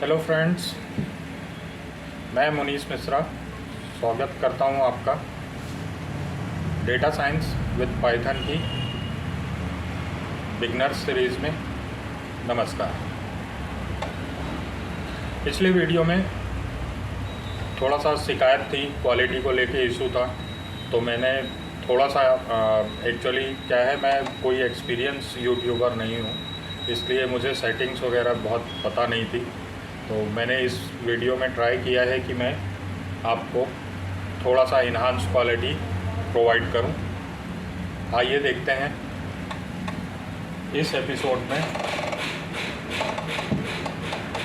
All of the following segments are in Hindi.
हेलो फ्रेंड्स, मैं मुनीश मिश्रा स्वागत करता हूं आपका डेटा साइंस विद पाइथन की बिगनर्स सीरीज़ में। नमस्कार। पिछले वीडियो में थोड़ा सा शिकायत थी, क्वालिटी को लेके इशू था, तो मैंने थोड़ा सा एक्चुअली क्या है, मैं कोई एक्सपीरियंस यूट्यूबर नहीं हूँ, इसलिए मुझे सेटिंग्स वगैरह बहुत पता नहीं थी। तो मैंने इस वीडियो में ट्राई किया है कि मैं आपको थोड़ा सा इन्हांस क्वालिटी प्रोवाइड करूं। आइए देखते हैं इस एपिसोड में।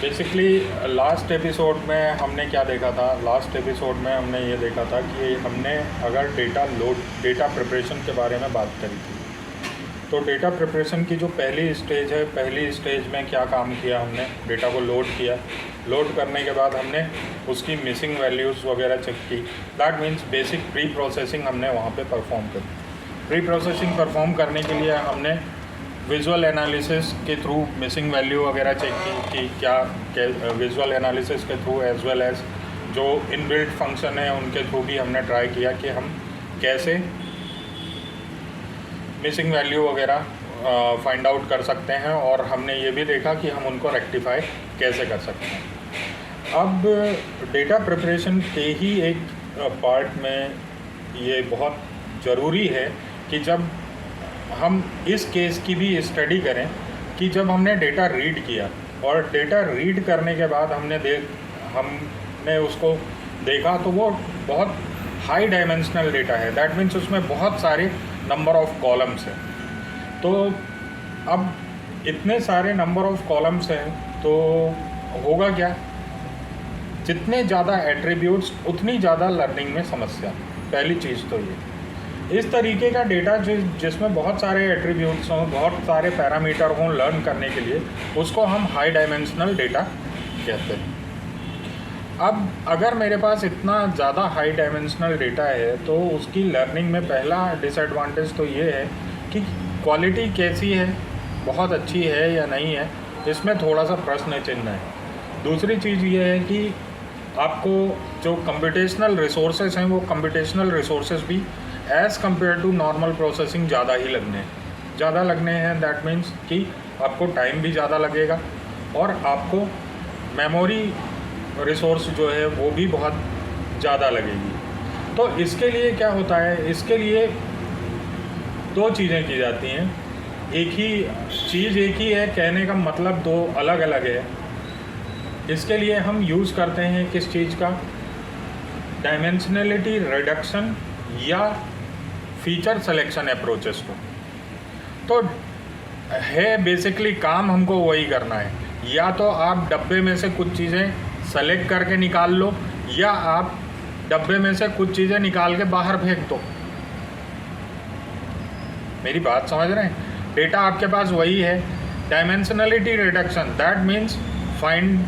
बेसिकली लास्ट एपिसोड में हमने क्या देखा था? लास्ट एपिसोड में हमने ये देखा था कि हमने अगर डेटा प्रिपरेशन के बारे में बात करी थी। तो डेटा प्रिपरेशन की जो पहली स्टेज है, पहली स्टेज में क्या काम किया हमने? डेटा को लोड किया। लोड करने के बाद हमने उसकी मिसिंग वैल्यूज़ वगैरह चेक की। That means basic pre processing हमने वहाँ पे परफॉर्म करी। प्री प्रोसेसिंग परफॉर्म करने के लिए हमने विजुअल एनालिसिस के थ्रू मिसिंग वैल्यू वगैरह चेक की कि क्या विजुअल एनालिसिस के थ्रू एज वेल एज जो इनबिल्ट फंक्शन है उनके थ्रू भी हमने ट्राई किया कि हम कैसे मिसिंग वैल्यू वगैरह फाइंड आउट कर सकते हैं, और हमने ये भी देखा कि हम उनको रेक्टिफाई कैसे कर सकते हैं। अब डेटा प्रिपरेशन के ही एक पार्ट में ये बहुत ज़रूरी है कि जब हम इस केस की भी स्टडी करें कि जब हमने डेटा रीड किया और डेटा रीड करने के बाद हमने उसको देखा तो वो बहुत हाई डायमेंशनल डेटा है। दैट मीन्स उसमें बहुत सारे नंबर ऑफ़ कॉलम्स हैं। तो अब इतने सारे नंबर ऑफ़ कॉलम्स हैं तो होगा क्या? जितने ज़्यादा एट्रीब्यूट्स उतनी ज़्यादा लर्निंग में समस्या। पहली चीज़ तो ये, इस तरीके का डेटा जिसमें बहुत सारे एट्रीब्यूट्स हों, बहुत सारे पैरामीटर हों लर्न करने के लिए, उसको हम हाई डायमेंशनल डेटा कहते हैं। अब अगर मेरे पास इतना ज़्यादा हाई डायमेंशनल डेटा है तो उसकी लर्निंग में पहला डिसएडवांटेज तो ये है कि क्वालिटी कैसी है, बहुत अच्छी है या नहीं है, इसमें थोड़ा सा प्रश्न चिन्ह है। दूसरी चीज़ ये है कि आपको जो कंप्यूटेशनल रिसोर्सेज हैं वो कंप्यूटेशनल रिसोर्सेज भी as compared to normal processing ज़्यादा लगने हैं। दैट मीन्स कि आपको टाइम भी ज़्यादा लगेगा और आपको मेमोरी रिसोर्स जो है वो भी बहुत ज़्यादा लगेगी। तो इसके लिए क्या होता है? इसके लिए दो चीज़ें की जाती हैं। एक ही है, कहने का मतलब दो अलग अलग है। इसके लिए हम यूज़ करते हैं किस चीज़ का? डायमेंशनलिटी रिडक्शन या फीचर सिलेक्शन अप्रोचेस को। तो है बेसिकली काम हमको वही करना है। या तो आप डब्बे में से कुछ चीज़ें सेलेक्ट करके निकाल लो, या आप डब्बे में से कुछ चीज़ें निकाल के बाहर फेंक दो। मेरी बात समझ रहे हैं? डेटा आपके पास वही है। Dimensionality reduction that means find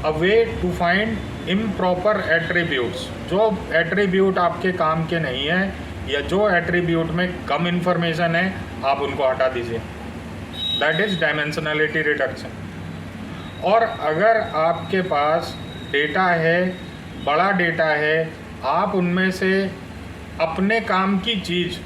a way to find improper attributes. जो एट्रीब्यूट आपके काम के नहीं है या जो एट्रीब्यूट में कम इन्फॉर्मेशन है, आप उनको हटा दीजिए। That is dimensionality reduction. और अगर आपके पास डेटा है, बड़ा डेटा है, आप उनमें से अपने काम की चीज़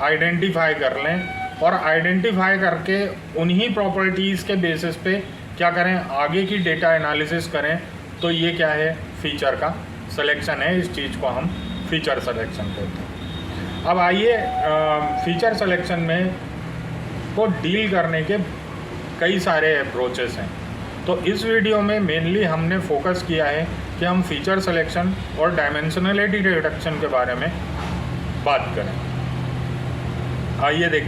आइडेंटिफाई कर लें और आइडेंटिफाई करके उन्हीं प्रॉपर्टीज़ के बेसिस पे क्या करें? आगे की डेटा एनालिसिस करें। तो ये क्या है? फीचर का सिलेक्शन है। इस चीज़ को हम फीचर सिलेक्शन कहते हैं। अब आइए फीचर सिलेक्शन में को डील करने के कई सारे अप्रोचेस हैं। तो इस वीडियो में मेनली हमने फोकस किया है कि हम फीचर सिलेक्शन और डायमेंशनलिटी रिडक्शन के बारे में बात करें। आइए देख।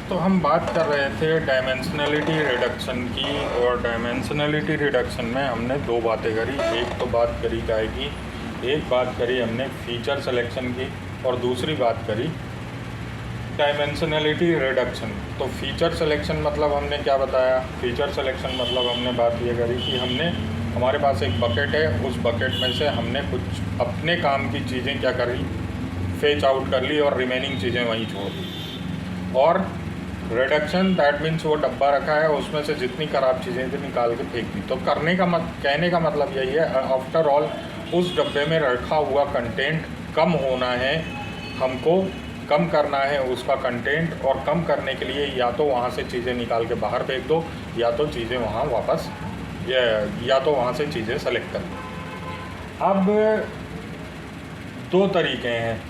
तो हम बात कर रहे थे डायमेंशनलिटी रिडक्शन की, और डायमेंशनलिटी रिडक्शन में हमने दो बातें करी। एक तो बात करी क्या की, एक बात करी हमने फीचर सिलेक्शन की और दूसरी बात करी डायमेंशनलिटी रिडक्शन। तो फीचर सिलेक्शन मतलब हमने क्या बताया? फीचर सिलेक्शन मतलब हमने बात ये करी कि हमारे पास एक बकेट है, उस बकेट में से हमने कुछ अपने काम की चीज़ें क्या करी? फेच आउट कर ली और रिमेनिंग चीज़ें वहीं छोड़ दी। और रिडक्शन दैट मीन्स वो डब्बा रखा है, उसमें से जितनी खराब चीज़ें थी निकाल के फेंक दी। तो कहने का मतलब यही है, आफ्टर ऑल उस डब्बे में रखा हुआ कंटेंट कम होना है, हमको कम करना है उसका कंटेंट, और कम करने के लिए या तो वहाँ से चीज़ें निकाल के बाहर फेंक दो, या तो चीज़ें वहाँ वापस या तो वहाँ से चीज़ें सेलेक्ट कर दो। अब दो तरीके हैं,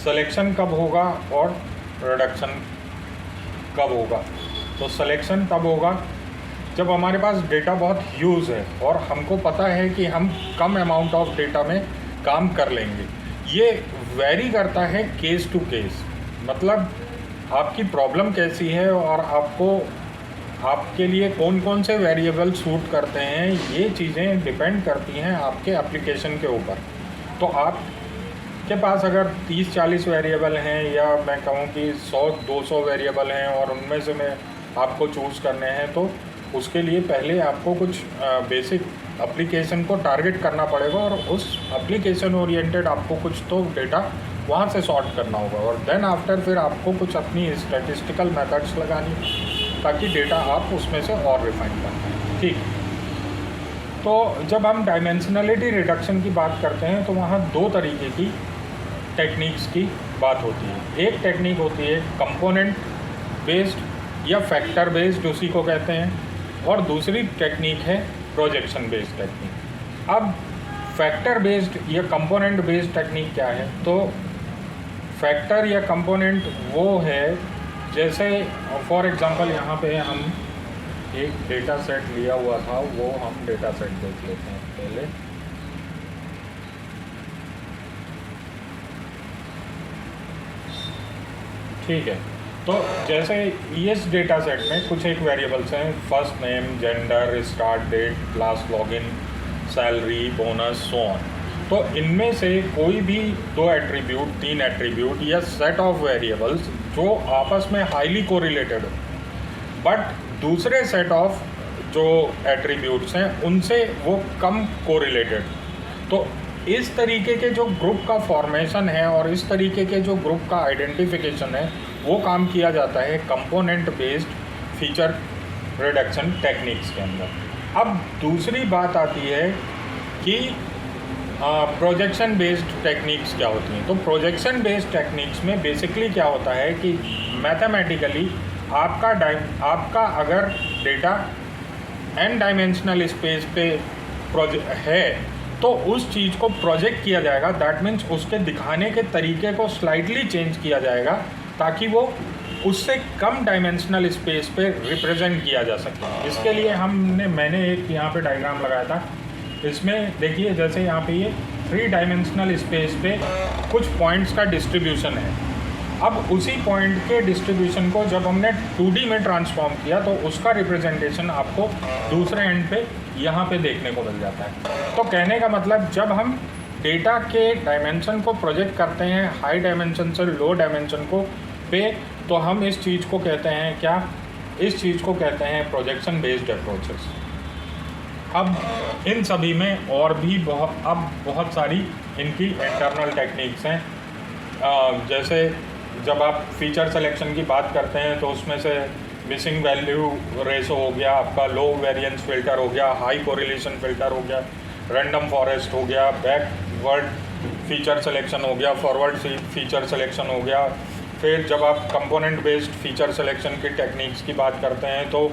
सिलेक्शन कब होगा और रिडक्शन कब होगा। तो सिलेक्शन तब होगा जब हमारे पास डेटा बहुत ह्यूज है और हमको पता है कि हम कम अमाउंट ऑफ डेटा में काम कर लेंगे। ये वेरी करता है केस टू केस, मतलब आपकी प्रॉब्लम कैसी है और आपके लिए कौन कौन से वेरिएबल सूट करते हैं, ये चीज़ें डिपेंड करती हैं आपके एप्लीकेशन के ऊपर। तो आपके पास अगर 30-40 वेरिएबल हैं, या मैं कहूँ कि 100-200 वेरिएबल हैं और उनमें से मैं आपको चूज़ करने हैं, तो उसके लिए पहले आपको कुछ बेसिक एप्लीकेशन को टारगेट करना पड़ेगा और उस एप्लीकेशन ओरिएंटेड आपको कुछ तो डेटा वहाँ से सॉर्ट करना होगा, और देन आफ्टर फिर आपको कुछ अपनी स्टैटिस्टिकल मेथड्स लगानी ताकि डेटा आप उसमें से और रिफाइन कर पाएँ। ठीक, तो जब हम डायमेंशनलिटी रिडक्शन की बात करते हैं तो वहाँ दो तरीके की टेक्निक्स की बात होती है। एक टेक्निक होती है कंपोनेंट बेस्ड या फैक्टर बेस्ड, उसी को कहते हैं, और दूसरी टेक्निक है प्रोजेक्शन बेस्ड टेक्निक। अब फैक्टर बेस्ड या कंपोनेंट बेस्ड टेक्निक क्या है? तो फैक्टर या कंपोनेंट वो है, जैसे फॉर एग्जांपल यहाँ पे हम एक डेटा सेट लिया हुआ था, वो हम डेटा सेट देख लेते हैं पहले। ठीक है, तो जैसे इस डेटा सेट में कुछ एक वेरिएबल्स हैं, first name, gender, start date, class login, salary, bonus, so on. तो इनमें से कोई भी 2 एट्रीब्यूट, 3 एट्रीब्यूट या सेट ऑफ वेरिएबल्स जो आपस में हाईली कोरिलेटेड हो, बट दूसरे सेट ऑफ जो एट्रीब्यूट्स हैं उनसे वो कम कोरिलेटेड। तो इस तरीके के जो ग्रुप का फॉर्मेशन है और इस तरीके के जो ग्रुप का आइडेंटिफिकेशन है, वो काम किया जाता है component based feature reduction techniques के अंदर। अब दूसरी बात आती है कि प्रोजेक्शन बेस्ड टेक्निक्स क्या होती हैं। तो प्रोजेक्शन बेस्ड टेक्निक्स में बेसिकली क्या होता है कि मैथमेटिकली आपका अगर डेटा n डायमेंशनल स्पेस पे है तो उस चीज़ को प्रोजेक्ट किया जाएगा। दैट मीन्स उसके दिखाने के तरीके को स्लाइटली चेंज किया जाएगा ताकि वो उससे कम डायमेंशनल स्पेस पे रिप्रेजेंट किया जा सके। इसके लिए मैंने एक यहाँ पे डायग्राम लगाया था। इसमें देखिए, जैसे यहाँ पे ये 3 डायमेंशनल स्पेस पे कुछ पॉइंट्स का डिस्ट्रीब्यूशन है। अब उसी पॉइंट के डिस्ट्रीब्यूशन को जब हमने 2D में ट्रांसफॉर्म किया तो उसका रिप्रेजेंटेशन आपको दूसरे एंड पे यहाँ पे देखने को मिल जाता है। तो कहने का मतलब, जब हम डेटा के डायमेंशन को प्रोजेक्ट करते हैं हाई डायमेंशन से लो डायमेंशन को पे, तो हम इस चीज़ को कहते हैं क्या? इस चीज़ को कहते हैं प्रोजेक्शन बेस्ड अप्रोचेस। अब इन सभी में और भी बहुत सारी इनकी इंटरनल टेक्निक्स हैं। जैसे जब आप फीचर सिलेक्शन की बात करते हैं तो उसमें से मिसिंग वैल्यू रेशो हो गया, आपका लो वेरिएंस फ़िल्टर हो गया, हाई कोरिलेशन फ़िल्टर हो गया, रैंडम फॉरेस्ट हो गया, बैकवर्ड फीचर सिलेक्शन हो गया, फॉरवर्ड फीचर सिलेक्शन हो गया। फिर जब आप कंपोनेंट बेस्ड फीचर सिलेक्शन की टेक्निक्स की बात करते हैं तो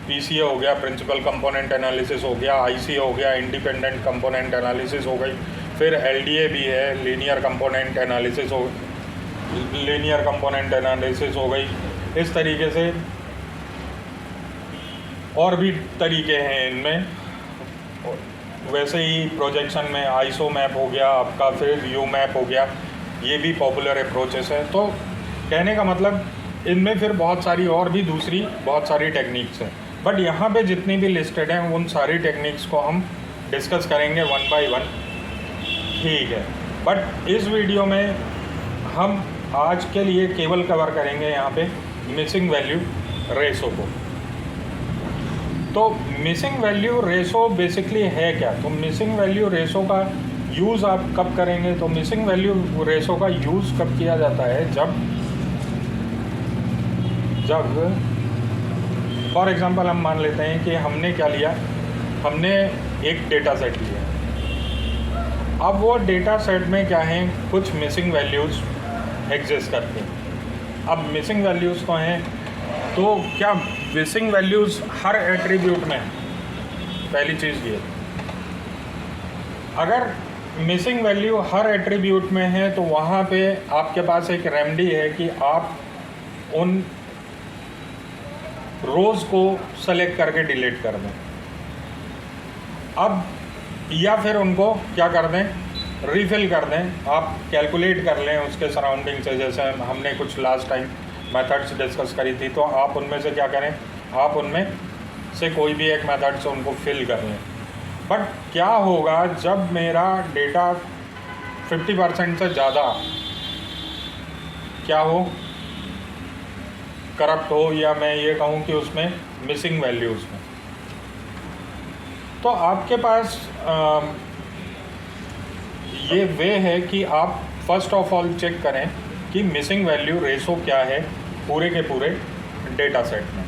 PCA हो गया, प्रिंसिपल कंपोनेंट एनालिसिस हो गया, IC हो गया, इंडिपेंडेंट कंपोनेंट एनालिसिस हो गई। फिर LDA भी है, लीनियर कंपोनेंट एनालिसिस हो गई। इस तरीके से और भी तरीके हैं इनमें। वैसे ही प्रोजेक्शन में आइसो मैप हो गया आपका, फिर व्यू मैप हो गया, ये भी पॉपुलर अप्रोचेस है। तो कहने का मतलब, इनमें फिर बहुत सारी और भी दूसरी बहुत सारी टेक्निक्स हैं, बट यहाँ पे जितनी भी लिस्टेड हैं उन सारी टेक्निक्स को हम डिस्कस करेंगे 1 by 1। ठीक है, बट इस वीडियो में हम आज के लिए केवल कवर करेंगे यहाँ पे मिसिंग वैल्यू रेशो को। तो मिसिंग वैल्यू रेशो बेसिकली है क्या? तो मिसिंग वैल्यू रेशो का यूज़ आप कब करेंगे? तो मिसिंग वैल्यू रेशो का यूज़ कब किया जाता है? जब फॉर एग्ज़ाम्पल हम मान लेते हैं कि हमने क्या लिया, हमने एक डेटा सेट लिया। अब वो डेटा सेट में क्या है, कुछ मिसिंग वैल्यूज़ एग्जिस्ट करती हैं। अब मिसिंग वैल्यूज़ को हैं, तो क्या मिसिंग वैल्यूज़ हर एट्रीब्यूट में, पहली चीज़ ये, अगर मिसिंग वैल्यू हर एट्रीब्यूट में है तो वहाँ पे आपके पास एक रेमेडी है कि आप उन रोज़ को सेलेक्ट करके डिलीट कर दें। अब या फिर उनको क्या कर दें, रीफिल कर दें। आप कैलकुलेट कर लें उसके सराउंडिंग से, जैसे हमने कुछ लास्ट टाइम मेथड्स डिस्कस करी थी, तो आप उनमें से क्या करें, आप उनमें से कोई भी एक मेथड से उनको फिल कर लें। बट क्या होगा जब मेरा डेटा 50% से ज़्यादा क्या हो, करप्ट हो, या मैं ये कहूँ कि उसमें मिसिंग वैल्यूज़ में, तो आपके पास ये वे है कि आप फर्स्ट ऑफ ऑल चेक करें कि मिसिंग वैल्यू रेशो क्या है पूरे के पूरे डेटा सेट में।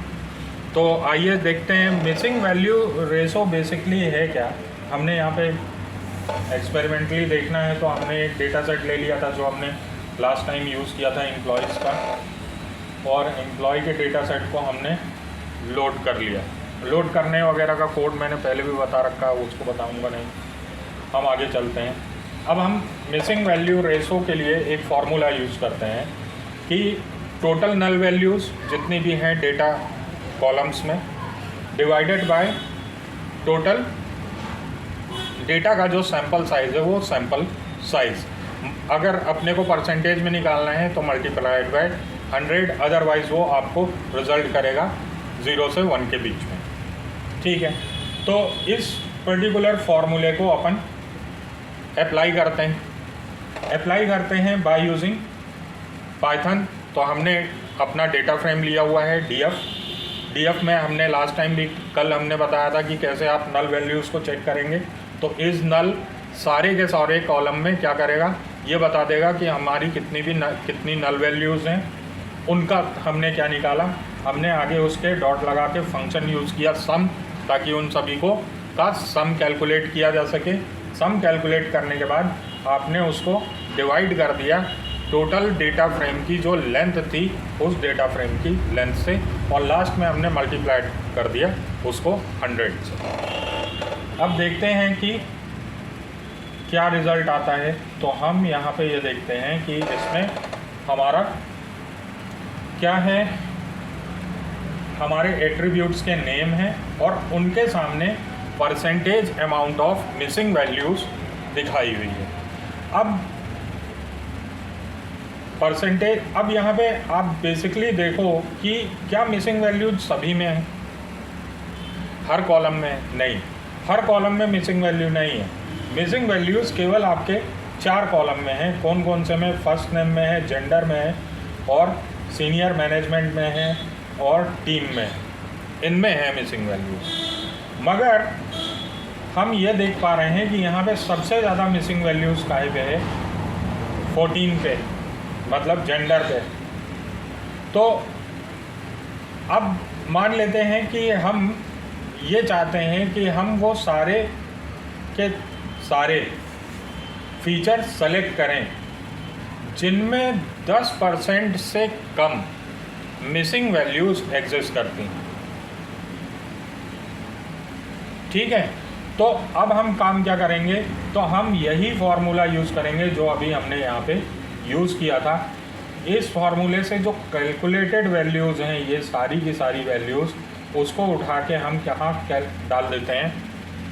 तो आइए देखते हैं मिसिंग वैल्यू रेशो बेसिकली है क्या। हमने यहाँ पे एक्सपेरिमेंटली देखना है, तो हमने एक डेटा सेट ले लिया था जो हमने लास्ट टाइम यूज़ किया था एम्प्लॉयज़ का, और एम्प्लॉय के डेटा सेट को हमने लोड कर लिया। लोड करने वगैरह का कोड मैंने पहले भी बता रखा है, उसको बताऊंगा नहीं। हम आगे चलते हैं। अब हम मिसिंग वैल्यू रेशो के लिए एक फार्मूला यूज़ करते हैं कि टोटल नल वैल्यूज़ जितनी भी हैं डेटा कॉलम्स में डिवाइडेड बाय टोटल डेटा का जो सैंपल साइज़ है वो सैंपल साइज़। अगर अपने को परसेंटेज में निकालना है तो मल्टीप्लाइड बाय 100, अदरवाइज़ वो आपको रिज़ल्ट करेगा 0 से 1 के बीच में। ठीक है, तो इस पर्टिकुलर फार्मूले को अपन अप्लाई करते हैं बाय यूजिंग पाइथन। तो हमने अपना डेटा फ्रेम लिया हुआ है डीएफ में हमने लास्ट टाइम भी कल हमने बताया था कि कैसे आप नल वैल्यूज़ को चेक करेंगे। तो इस नल सारे के सारे कॉलम में क्या करेगा, ये बता देगा कि हमारी कितनी नल वैल्यूज़ हैं, उनका हमने क्या निकाला। हमने आगे उसके डॉट लगा के फंक्शन यूज़ किया सम, ताकि उन सभी को का सम कैलकुलेट किया जा सके। सम कैलकुलेट करने के बाद आपने उसको डिवाइड कर दिया टोटल डेटा फ्रेम की जो लेंथ थी उस डेटा फ्रेम की लेंथ से, और लास्ट में हमने मल्टीप्लाइड कर दिया उसको 100 से। अब देखते हैं कि क्या रिज़ल्ट आता है। तो हम यहाँ पे ये देखते हैं कि इसमें हमारा क्या है, हमारे एट्रीब्यूट्स के नेम हैं और उनके सामने percentage amount of missing values दिखाई हुई है। अब परसेंटेज, अब यहाँ पे आप बेसिकली देखो कि क्या मिसिंग वैल्यूज सभी में है, हर कॉलम में नहीं, हर कॉलम में मिसिंग वैल्यू नहीं है। मिसिंग वैल्यूज़ केवल आपके 4 कॉलम में हैं। कौन कौन से में, फर्स्ट नेम में है, जेंडर में है, और सीनियर मैनेजमेंट में है, और टीम में, इनमें है मिसिंग वैल्यूज़। मगर हम ये देख पा रहे हैं कि यहाँ पे सबसे ज़्यादा मिसिंग वैल्यूज़ काहे पे है, 14 पे, मतलब जेंडर पे। तो अब मान लेते हैं कि हम ये चाहते हैं कि हम वो सारे के सारे फीचर सेलेक्ट करें जिनमें 10% से कम मिसिंग वैल्यूज़ एग्जिस्ट करती हैं। ठीक है, तो अब हम काम क्या करेंगे, तो हम यही फार्मूला यूज़ करेंगे जो अभी हमने यहाँ पे यूज़ किया था। इस फार्मूले से जो कैलकुलेटेड वैल्यूज़ हैं, ये सारी की सारी वैल्यूज़, उसको उठा के हम कहाँ डाल देते हैं,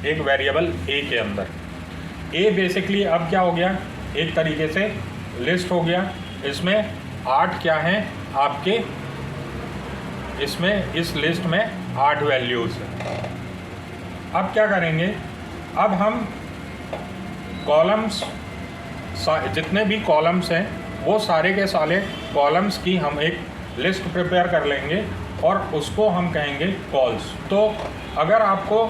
एक वेरिएबल ए के अंदर। ए बेसिकली अब क्या हो गया, एक तरीके से लिस्ट हो गया। इसमें 8 क्या हैं आपके, इसमें इस लिस्ट में 8 वैल्यूज़ हैं। अब क्या करेंगे, अब हम कॉलम्स, जितने भी कॉलम्स हैं वो सारे के सारे कॉलम्स की हम एक लिस्ट प्रिपेयर कर लेंगे और उसको हम कहेंगे कॉल्स। तो अगर आपको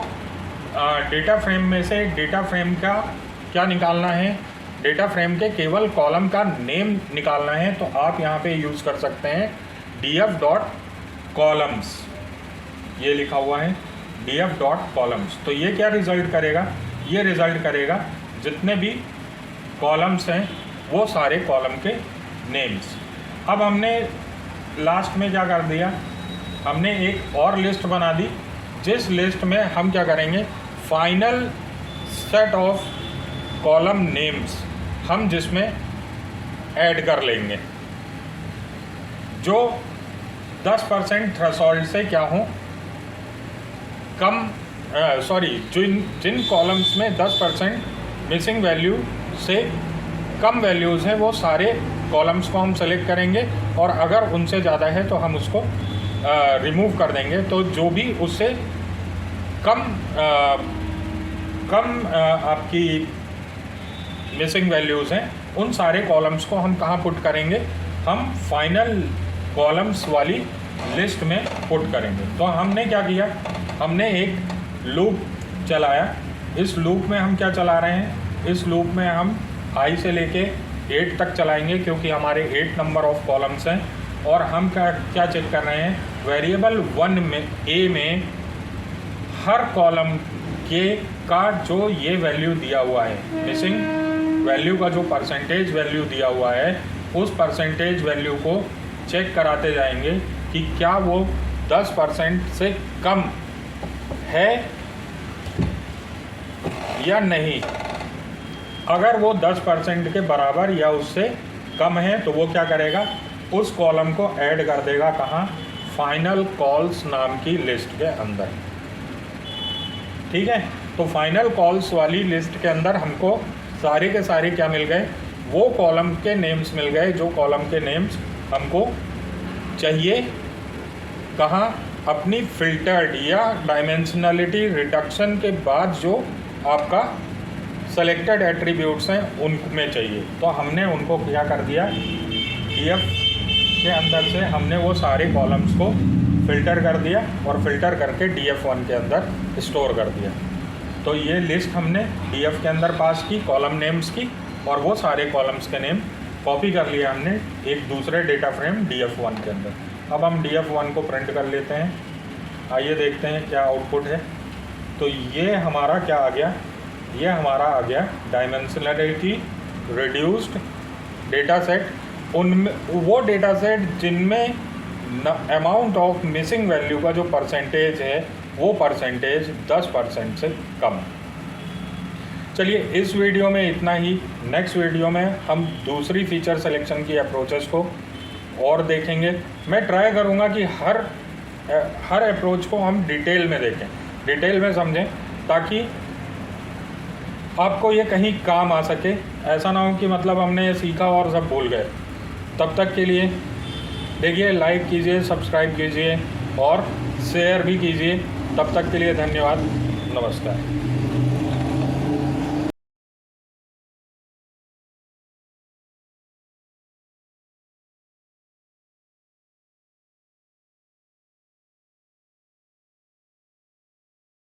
डेटा फ्रेम में से डेटा फ्रेम का क्या निकालना है, डेटा फ्रेम के केवल कॉलम का नेम निकालना है, तो आप यहाँ पे यूज़ कर सकते हैं कॉलम्स, ये लिखा हुआ है df डॉट कॉलम्स। तो ये क्या रिज़ल्ट करेगा, ये रिज़ल्ट करेगा जितने भी कॉलम्स हैं वो सारे कॉलम के नेम्स। अब हमने लास्ट में क्या कर दिया, हमने एक और लिस्ट बना दी, जिस लिस्ट में हम क्या करेंगे, final set of column names हम जिसमें ऐड कर लेंगे, जो 10% थ्रेशोल्ड से क्या हो कम, जिन कॉलम्स में 10% मिसिंग वैल्यू से कम वैल्यूज़ हैं वो सारे कॉलम्स को हम सेलेक्ट करेंगे, और अगर उनसे ज़्यादा है तो हम उसको रिमूव कर देंगे। तो जो भी उससे कम आपकी मिसिंग वैल्यूज़ हैं उन सारे कॉलम्स को हम कहाँ पुट करेंगे, हम फाइनल कॉलम्स वाली लिस्ट में पुट करेंगे। तो हमने क्या किया, हमने एक लूप चलाया। इस लूप में हम क्या चला रहे हैं, इस लूप में हम i से लेके 8 तक चलाएंगे, क्योंकि हमारे 8 नंबर ऑफ कॉलम्स हैं। और हम क्या चेक कर रहे हैं, वेरिएबल 1 में a में हर कॉलम के का जो ये वैल्यू दिया हुआ है, मिसिंग वैल्यू का जो परसेंटेज वैल्यू दिया हुआ है, उस परसेंटेज वैल्यू को चेक कराते जाएंगे कि क्या वो 10% से कम है या नहीं। अगर वो 10% के बराबर या उससे कम है तो वो क्या करेगा, उस कॉलम को ऐड कर देगा कहाँ, फाइनल कॉल्स नाम की लिस्ट के अंदर। ठीक है, तो फाइनल कॉल्स वाली लिस्ट के अंदर हमको सारे के सारे क्या मिल गए, वो कॉलम के नेम्स मिल गए जो कॉलम के नेम्स हमको चाहिए कहाँ, अपनी फिल्टर्ड या डायमेंशनलिटी रिडक्शन के बाद जो आपका सेलेक्टेड एट्रीब्यूट्स हैं उनमें चाहिए। तो हमने उनको क्या कर दिया, df के अंदर से हमने वो सारे कॉलम्स को फ़िल्टर कर दिया और फ़िल्टर करके df1 के अंदर स्टोर कर दिया। तो ये लिस्ट हमने df के अंदर पास की कॉलम नेम्स की, और वो सारे कॉलम्स के नेम कॉपी कर लिया हमने एक दूसरे डेटा फ्रेम df1 के अंदर। अब हम df1 को प्रिंट कर लेते हैं, आइए देखते हैं क्या आउटपुट है। तो ये हमारा क्या आ गया, ये हमारा आ गया डायमेंशनलिटी रिड्यूस्ड डेटा सेट। उनमें वो डेटा सेट जिनमें अमाउंट ऑफ मिसिंग वैल्यू का जो परसेंटेज है वो परसेंटेज 10% से कम। चलिए इस वीडियो में इतना ही। नेक्स्ट वीडियो में हम दूसरी फीचर सिलेक्शन की अप्रोचेस को और देखेंगे। मैं ट्राई करूँगा कि हर अप्रोच को हम डिटेल में देखें, डिटेल में समझें, ताकि आपको ये कहीं काम आ सके। ऐसा ना हो कि मतलब हमने ये सीखा और सब भूल गए। तब तक के लिए देखिए, लाइक कीजिए, सब्सक्राइब कीजिए और शेयर भी कीजिए। तब तक के लिए धन्यवाद, नमस्कार।